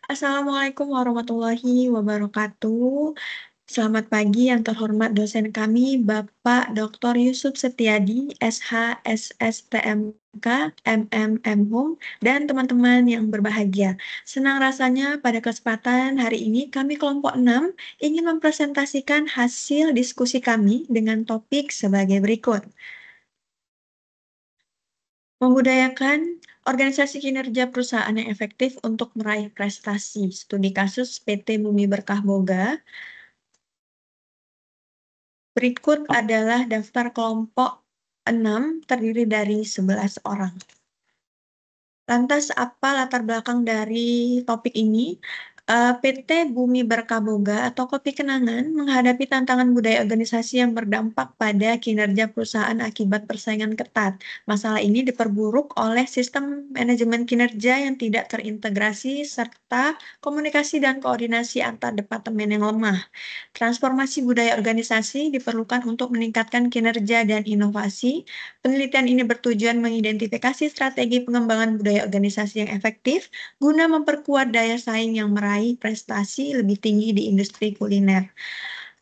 Assalamualaikum warahmatullahi wabarakatuh. Selamat pagi yang terhormat dosen kami, Bapak Dr. Yusuf Setiadi, SH, SSTMK, MM, dan teman-teman yang berbahagia. Senang rasanya pada kesempatan hari ini kami kelompok 6 ingin mempresentasikan hasil diskusi kami dengan topik sebagai berikut. Membudayakan organisasi kinerja perusahaan yang efektif untuk meraih prestasi. Studi kasus PT Bumi Berkah Boga. Berikut adalah daftar kelompok 6 terdiri dari 11 orang. Lantas apa latar belakang dari topik ini? PT Bumi Berkaboga atau Kopi Kenangan menghadapi tantangan budaya organisasi yang berdampak pada kinerja perusahaan akibat persaingan ketat. Masalah ini diperburuk oleh sistem manajemen kinerja yang tidak terintegrasi serta komunikasi dan koordinasi antar departemen yang lemah. Transformasi budaya organisasi diperlukan untuk meningkatkan kinerja dan inovasi. Penelitian ini bertujuan mengidentifikasi strategi pengembangan budaya organisasi yang efektif guna memperkuat daya saing yang meraih prestasi lebih tinggi di industri kuliner.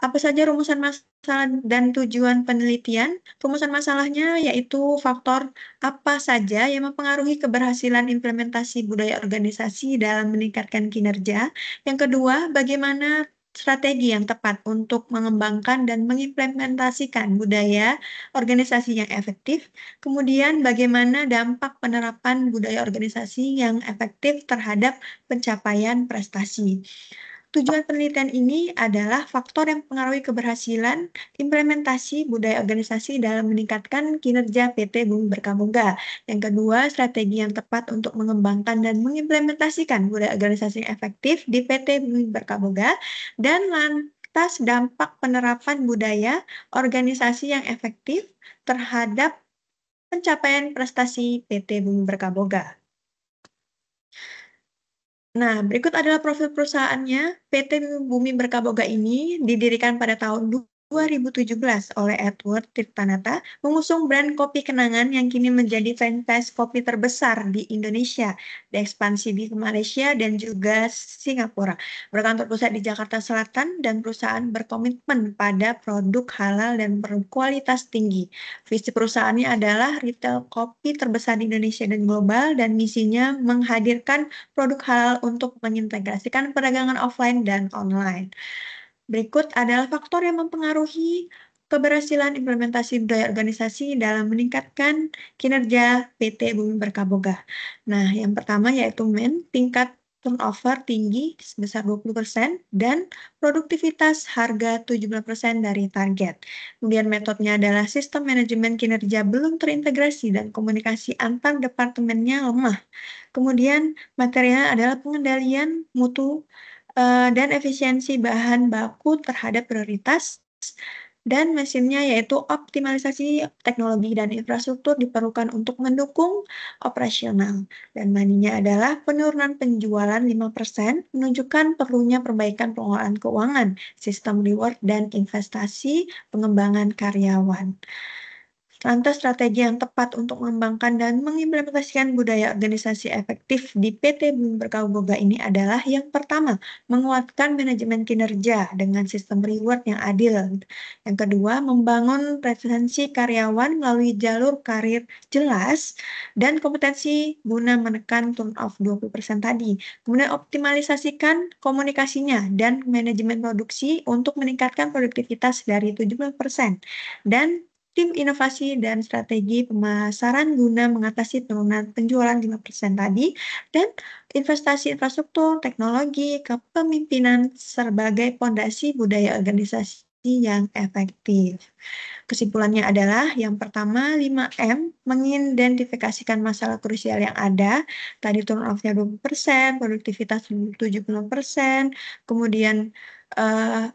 Apa saja rumusan masalah dan tujuan penelitian? Rumusan masalahnya yaitu faktor apa saja yang mempengaruhi keberhasilan implementasi budaya organisasi dalam meningkatkan kinerja. Yang kedua, bagaimana strategi yang tepat untuk mengembangkan dan mengimplementasikan budaya organisasi yang efektif. Kemudian, bagaimana dampak penerapan budaya organisasi yang efektif terhadap pencapaian prestasi. Tujuan penelitian ini adalah faktor yang mempengaruhi keberhasilan implementasi budaya organisasi dalam meningkatkan kinerja PT Bumi Berkaboga. Yang kedua, strategi yang tepat untuk mengembangkan dan mengimplementasikan budaya organisasi yang efektif di PT Bumi Berkaboga. Dan lantas dampak penerapan budaya organisasi yang efektif terhadap pencapaian prestasi PT Bumi Berkaboga. Nah, berikut adalah profil perusahaannya. PT Bumi Berkaboga ini didirikan pada tahun 2017 oleh Edward Tirtanata, mengusung brand kopi kenangan yang kini menjadi franchise kopi terbesar di Indonesia, diekspansi di Malaysia dan juga Singapura. Berkantor pusat di Jakarta Selatan dan perusahaan berkomitmen pada produk halal dan berkualitas tinggi. Visi perusahaannya adalah retail kopi terbesar di Indonesia dan global, dan misinya menghadirkan produk halal untuk mengintegrasikan perdagangan offline dan online. Berikut adalah faktor yang mempengaruhi keberhasilan implementasi budaya organisasi dalam meningkatkan kinerja PT Bumi Berkaboga. Nah, yang pertama yaitu tingkat turnover tinggi sebesar 20% dan produktivitas harga 17% dari target. Kemudian metodenya adalah sistem manajemen kinerja belum terintegrasi dan komunikasi antar departemennya lemah. Kemudian materialnya adalah pengendalian mutu dan efisiensi bahan baku terhadap prioritas, dan mesinnya yaitu optimalisasi teknologi dan infrastruktur diperlukan untuk mendukung operasional. Dan maninya adalah penurunan penjualan 5%, menunjukkan perlunya perbaikan pengelolaan keuangan, sistem reward, dan investasi pengembangan karyawan. Lantas strategi yang tepat untuk mengembangkan dan mengimplementasikan budaya organisasi efektif di PT Bumi Berkaboga ini adalah yang pertama, menguatkan manajemen kinerja dengan sistem reward yang adil. Yang kedua, membangun referensi karyawan melalui jalur karir jelas dan kompetensi guna menekan turnover 20% tadi. Kemudian optimalisasikan komunikasinya dan manajemen produksi untuk meningkatkan produktivitas dari 70%. Dan tim inovasi dan strategi pemasaran guna mengatasi penurunan penjualan 5% tadi, dan investasi infrastruktur, teknologi, kepemimpinan sebagai pondasi budaya organisasi yang efektif. Kesimpulannya adalah yang pertama 5M, mengidentifikasikan masalah krusial yang ada. Tadi turnover-nya 20%, produktivitas 70%, kemudian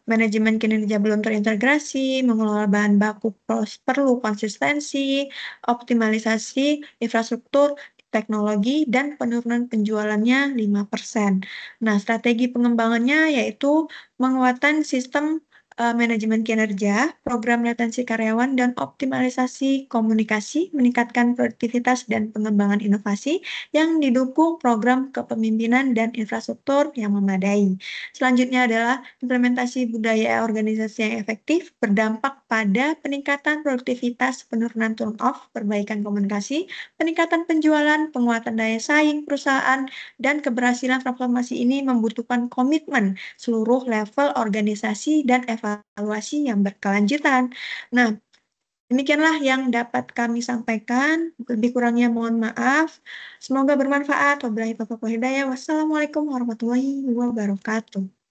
manajemen kinerja belum terintegrasi, mengelola bahan baku perlu konsistensi, optimalisasi infrastruktur, teknologi, dan penurunan penjualannya 5%. Nah, strategi pengembangannya yaitu penguatan sistem manajemen kinerja, program retensi karyawan, dan optimalisasi komunikasi, meningkatkan produktivitas dan pengembangan inovasi yang didukung program kepemimpinan dan infrastruktur yang memadai. Selanjutnya adalah implementasi budaya organisasi yang efektif berdampak pada peningkatan produktivitas, penurunan turn-off, perbaikan komunikasi, peningkatan penjualan, penguatan daya saing perusahaan, dan keberhasilan transformasi ini membutuhkan komitmen seluruh level organisasi dan evaluasi yang berkelanjutan. Nah, demikianlah yang dapat kami sampaikan. Lebih kurangnya mohon maaf. Semoga bermanfaat. Wabillahi taufiq wal hidayah. Wassalamualaikum warahmatullahi wabarakatuh.